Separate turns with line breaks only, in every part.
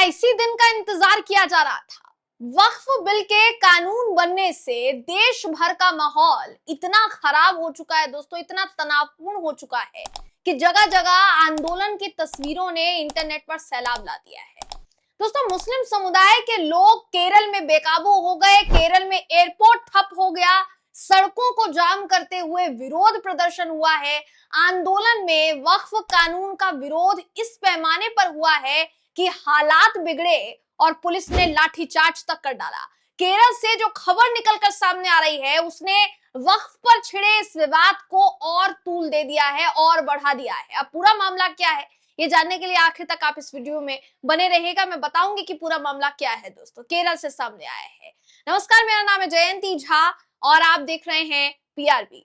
इसी दिन का इंतजार किया जा रहा था। वक्फ बिल के कानून बनने से देश भर का माहौल इतना खराब हो चुका है दोस्तों, इतना तनावपूर्ण हो चुका है कि जगह जगह आंदोलन की तस्वीरों ने इंटरनेट पर सैलाब ला दिया है। दोस्तों, मुस्लिम समुदाय के लोग केरल में बेकाबू हो गए। केरल में एयरपोर्ट ठप हो गया, सड़कों को जाम करते हुए विरोध प्रदर्शन हुआ है। आंदोलन में वक्फ कानून का विरोध इस पैमाने पर हुआ है कि हालात बिगड़े और पुलिस ने लाठीचार्ज तक कर डाला। केरल से जो खबर निकलकर सामने आ रही है उसने वक्फ पर छिड़े इस विवाद को और तूल दे दिया है और बढ़ा दिया है। अब पूरा मामला क्या है ये जानने के लिए आखिर तक आप इस वीडियो में बने रहिएगा। मैं बताऊंगी कि पूरा मामला क्या है। दोस्तों, केरल से सामने आया है। नमस्कार, मेरा नाम है जयंती झा और आप देख रहे हैं पीआरबी।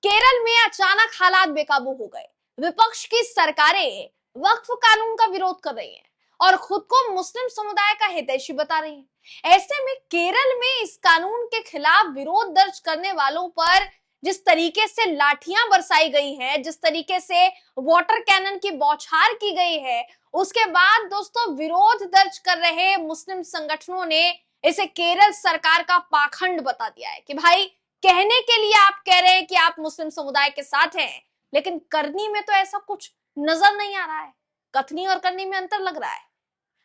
केरल में अचानक हालात बेकाबू हो गए। विपक्ष की सरकारें वक्फ कानून का विरोध कर रही हैं और खुद को मुस्लिम समुदाय का हितैषी बता रही हैं। ऐसे में केरल में इस कानून के खिलाफ विरोध दर्ज करने वालों पर जिस तरीके से लाठियां बरसाई गई हैं, जिस तरीके से वाटर कैनन की बौछार की गई है, उसके बाद दोस्तों विरोध दर्ज कर रहे मुस्लिम संगठनों ने इसे केरल सरकार का पाखंड बता दिया है कि भाई, कहने के लिए आप कह रहे हैं कि आप मुस्लिम समुदाय के साथ हैं, लेकिन करनी में तो ऐसा कुछ नजर नहीं आ रहा है। कथनी और करनी में अंतर लग रहा है।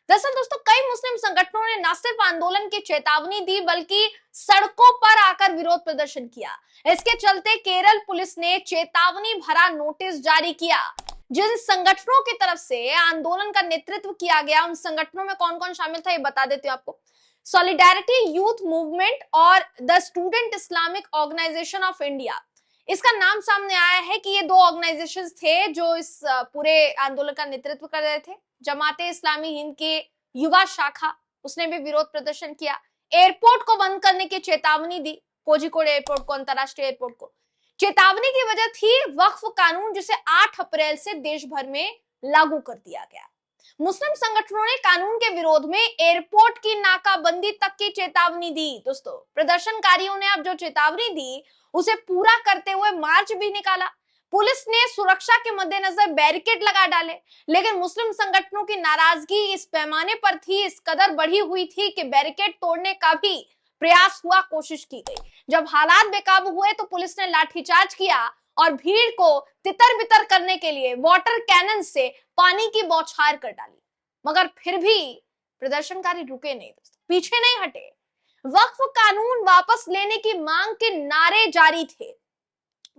दरअसल दोस्तों, कई मुस्लिम संगठनों ने न सिर्फ आंदोलन की चेतावनी दी बल्कि सड़कों पर आकर विरोध प्रदर्शन किया। इसके चलते केरल पुलिस ने चेतावनी भरा नोटिस जारी किया। जिन संगठनों की तरफ से आंदोलन का नेतृत्व किया गया, उन संगठनों में कौन कौन शामिल था ये बता देती हूँ आपको। सॉलिडारिटी यूथ मूवमेंट और the Student Islamic Organisation of India, इसका नाम सामने आया है कि ये दो ऑर्गेनाइजेशंस थे जो इस पूरे आंदोलन का नेतृत्व कर रहे थे। जमाते इस्लामी हिंद के युवा शाखा, उसने भी विरोध प्रदर्शन किया। एयरपोर्ट को बंद करने की चेतावनी दी, कोझिकोड एयरपोर्ट को, अंतरराष्ट्रीय एयरपोर्ट को। चेतावनी की वजह थी वक्फ कानून, जिसे 8 अप्रैल से देश भर में लागू कर दिया गया। मुस्लिम संगठनों ने कानून के विरोध में एयरपोर्ट की नाकाबंदी तक की चेतावनी दी। दोस्तों, प्रदर्शनकारियों ने अब जो चेतावनी दी उसे पूरा करते हुए मार्च भी निकाला। पुलिस ने सुरक्षा के मद्देनजर बैरिकेड लगा डाले, लेकिन मुस्लिम संगठनों की नाराजगी इस पैमाने पर थी, इस कदर बढ़ी हुई थी कि बैरिकेड तोड़ने का भी प्रयास हुआ, कोशिश की गई। जब हालात बेकाबू हुए तो पुलिस ने लाठीचार्ज किया और भीड़ को तितर बितर करने के लिए वाटर कैनन से पानी की बौछार कर डाली। मगर फिर भी प्रदर्शनकारी रुके नहीं दोस्तों, पीछे नहीं हटे। वक्फ कानून वापस लेने की मांग के नारे जारी थे।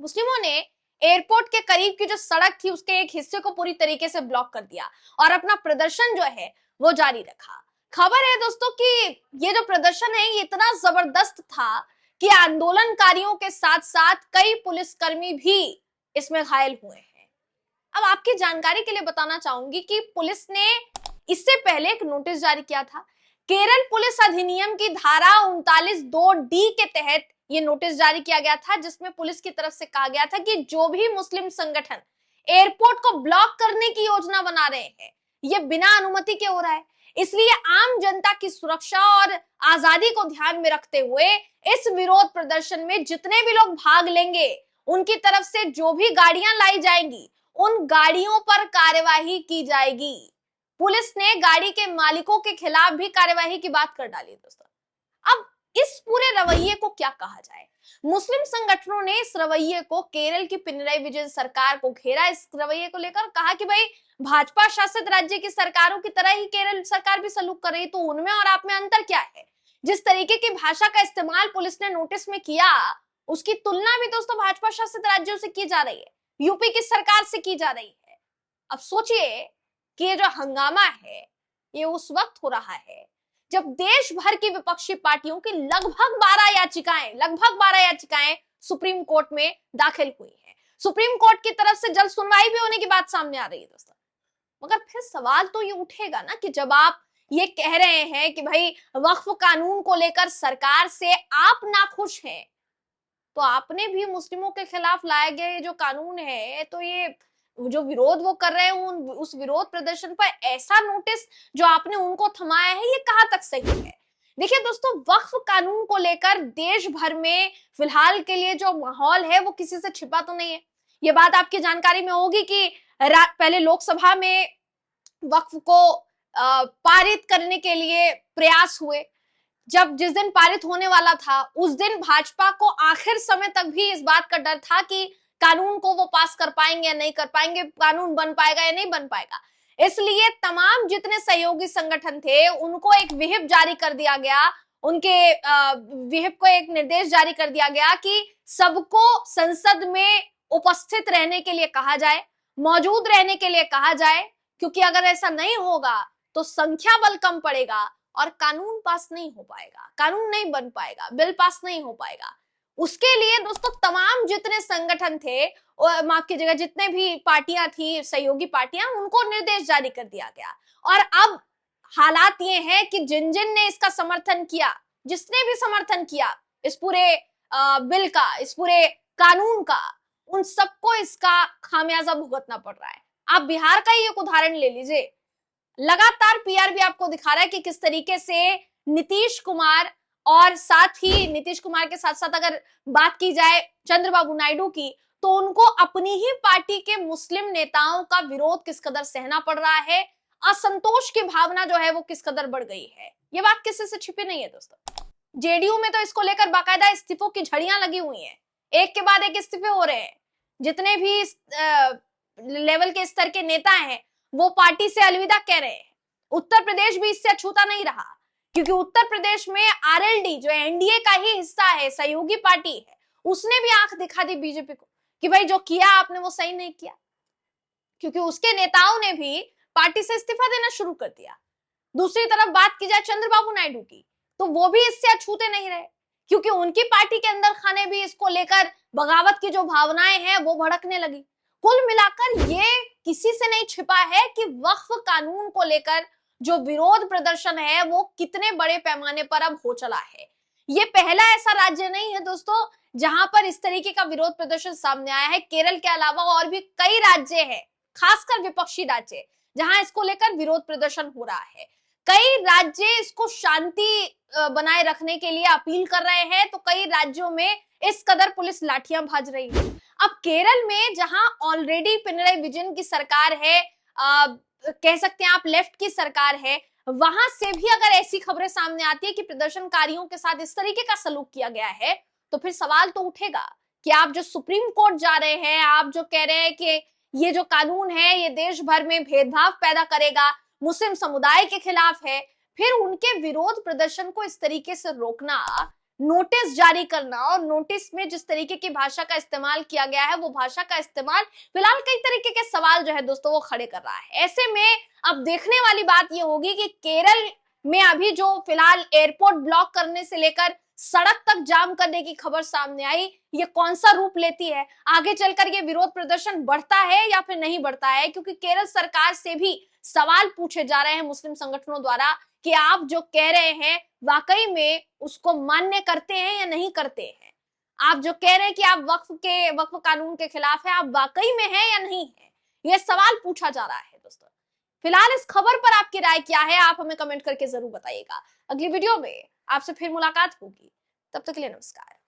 मुस्लिमों ने एयरपोर्ट के करीब की जो सड़क थी उसके एक हिस्से को पूरी तरीके से ब्लॉक कर दिया और अपना प्रदर्शन जो है वो जारी रखा। खबर है दोस्तों कि ये जो प्रदर्शन है ये इतना जबरदस्त था कि आंदोलनकारियों के साथ साथ कई पुलिसकर्मी भी इसमें घायल हुए हैं। अब आपकी जानकारी के लिए बताना चाहूंगी कि पुलिस ने इससे पहले एक नोटिस जारी किया था। केरल पुलिस अधिनियम की धारा 39(2)D के तहत ये नोटिस जारी किया गया था, जिसमें पुलिस की तरफ से कहा गया था कि जो भी मुस्लिम संगठन एयरपोर्ट को ब्लॉक करने की योजना बना रहे हैं, ये बिना अनुमति के हो रहा है। इसलिए आम जनता की सुरक्षा और आजादी को ध्यान में रखते हुए इस विरोध प्रदर्शन में जितने भी लोग भाग लेंगे, उनकी तरफ से जो भी गाड़ियां लाई जाएंगी, उन गाड़ियों पर कार्यवाही की जाएगी। पुलिस ने गाड़ी के मालिकों के खिलाफ भी कार्यवाही की बात कर डाली। दोस्तों, अब इस पूरे रवैये को क्या कहा जाए? मुस्लिम संगठनों ने इस रवैये को केरल की पिनराई विजयन सरकार को घेरा। इस रवैये को लेकर कहा कि भाई, भाजपा शासित राज्य की सरकारों की तरह ही केरल सरकार भी सलूक कर रही है, तो उनमें और आप में अंतर क्या है? जिस तरीके की भाषा का इस्तेमाल पुलिस ने नोटिस में किया, उसकी तुलना भी दोस्तों भाजपा शासित राज्यों से की जा रही है, यूपी की सरकार से की जा रही है। अब सोचिए कि ये जो हंगामा है ये उस वक्त हो रहा है जब देश भर की विपक्षी पार्टियों की लगभग 12 याचिकाएं सुप्रीम कोर्ट में दाखिल हुई है। सुप्रीम कोर्ट की तरफ से जल्द सुनवाई भी होने की बात सामने आ रही है दोस्तों। मगर फिर सवाल तो ये उठेगा ना कि जब आप ये कह रहे हैं कि भाई वक्फ कानून को लेकर सरकार से आप नाखुश हैं, तो आपने भी मुस्लिमों के खिलाफ लाए गए जो कानून है, तो ये जो विरोध वो कर रहे हैं उस विरोध प्रदर्शन पर ऐसा नोटिस जो आपने उनको थमाया है, ये कहां तक सही है? देखिए दोस्तों, वक्फ कानून को लेकर देश भर में फिलहाल के लिए जो माहौल है वो किसी से छिपा तो नहीं है। ये बात आपकी जानकारी में होगी कि पहले लोकसभा में वक्फ को पारित करने के लिए प्रयास हुए। जब जिस दिन पारित होने वाला था उस दिन भाजपा को आखिर समय तक भी इस बात का डर था कि कानून को वो पास कर पाएंगे या नहीं कर पाएंगे, कानून बन पाएगा या नहीं बन पाएगा। इसलिए तमाम जितने सहयोगी संगठन थे उनको एक विहिप जारी कर दिया गया, उनके विहिप को एक निर्देश जारी कर दिया गया कि सबको संसद में उपस्थित रहने के लिए कहा जाए, मौजूद रहने के लिए कहा जाए, क्योंकि अगर ऐसा नहीं होगा तो संख्या बल कम पड़ेगा और कानून पास नहीं हो पाएगा, कानून नहीं बन पाएगा, बिल पास नहीं हो पाएगा। उसके लिए दोस्तों तमाम जितने संगठन थे, माफ कीजिएगा, जितने भी पार्टियां थी, सहयोगी पार्टियां, उनको निर्देश जारी कर दिया गया। और अब हालात ये हैं कि जिन जिन ने इसका समर्थन किया, जिसने भी समर्थन किया इस पूरे बिल का, इस पूरे कानून का, उन सबको इसका खामियाजा भुगतना पड़ रहा है। आप बिहार का ही एक उदाहरण ले लीजिए, लगातार पीआर भी आपको दिखा रहा है कि किस तरीके से नीतीश कुमार, और साथ ही नीतीश कुमार के साथ साथ अगर बात की जाए चंद्रबाबू नायडू की, तो उनको अपनी ही पार्टी के मुस्लिम नेताओं का विरोध किस कदर सहना पड़ रहा है, असंतोष की भावना जो है वो किस कदर बढ़ गई है। ये बात किसी से छिपी नहीं है दोस्तों। जेडीयू में तो इसको लेकर बाकायदा इस्तीफों की झड़ियां लगी हुई हैं, एक के बाद एक इस्तीफे हो रहे हैं। जितने भी लेवल के स्तर के नेता हैं वो पार्टी से अलविदा कह रहे हैं। उत्तर प्रदेश भी इससे अछूता नहीं रहा, क्योंकि उत्तर प्रदेश में आरएलडी जो एनडीए का ही हिस्सा है, सहयोगी पार्टी है, उसने भी आंख दिखा दी बीजेपी को कि भाई जो किया आपने वो सही नहीं किया, क्योंकि उसके नेताओं ने भी पार्टी से इस्तीफा देना शुरू कर दिया। दूसरी तरफ बात की जाए चंद्रबाबू नायडू की, तो वो भी इससे अछूते नहीं रहे, क्योंकि उनकी पार्टी के अंदर खाने भी इसको लेकर बगावत की जो भावनाएं हैं वो भड़कने लगी। कुल मिलाकर ये किसी से नहीं छिपा है कि वक्फ कानून को लेकर जो विरोध प्रदर्शन है वो कितने बड़े पैमाने पर अब हो चला है। ये पहला ऐसा राज्य नहीं है दोस्तों जहां पर इस तरीके का विरोध प्रदर्शन सामने आया है। केरल के अलावा और भी कई राज्य हैं, खासकर विपक्षी राज्य, जहां इसको लेकर विरोध प्रदर्शन हो रहा है। कई राज्य इसको शांति बनाए रखने के लिए अपील कर रहे हैं, तो कई राज्यों में इस कदर पुलिस लाठियां भाज रही है। अब केरल में जहां ऑलरेडी पिनराई विजयन की सरकार है, कह सकते हैं आप लेफ्ट की सरकार है, वहां से भी अगर ऐसी खबरें सामने आती है कि प्रदर्शनकारियों के साथ इस तरीके का सलूक किया गया है, तो फिर सवाल तो उठेगा कि आप जो सुप्रीम कोर्ट जा रहे हैं, आप जो कह रहे हैं कि ये जो कानून है ये देश भर में भेदभाव पैदा करेगा, मुस्लिम समुदाय के खिलाफ है, फिर उनके विरोध प्रदर्शन को इस तरीके से रोकना, नोटिस जारी करना, और नोटिस में जिस तरीके की भाषा का इस्तेमाल किया गया है वो भाषा का इस्तेमाल फिलहाल कई तरीके के सवाल जो है दोस्तों वो खड़े कर रहा है। ऐसे में अब देखने वाली बात ये होगी कि केरल में अभी जो फिलहाल एयरपोर्ट ब्लॉक करने से लेकर सड़क तक जाम करने की खबर सामने आई, ये कौन सा रूप लेती है, आगे चलकर ये विरोध प्रदर्शन बढ़ता है या फिर नहीं बढ़ता है, क्योंकि केरल सरकार से भी सवाल पूछे जा रहे हैं मुस्लिम संगठनों द्वारा कि आप जो कह रहे हैं वाकई में उसको मान्य करते हैं या नहीं करते हैं। आप जो कह रहे हैं कि आप वक्फ कानून के खिलाफ है, आप वाकई में हैं या नहीं है, यह सवाल पूछा जा रहा है दोस्तों। फिलहाल इस खबर पर आपकी राय क्या है, आप हमें कमेंट करके जरूर बताइएगा। अगली वीडियो में आपसे फिर मुलाकात होगी, तब तक के लिए नमस्कार।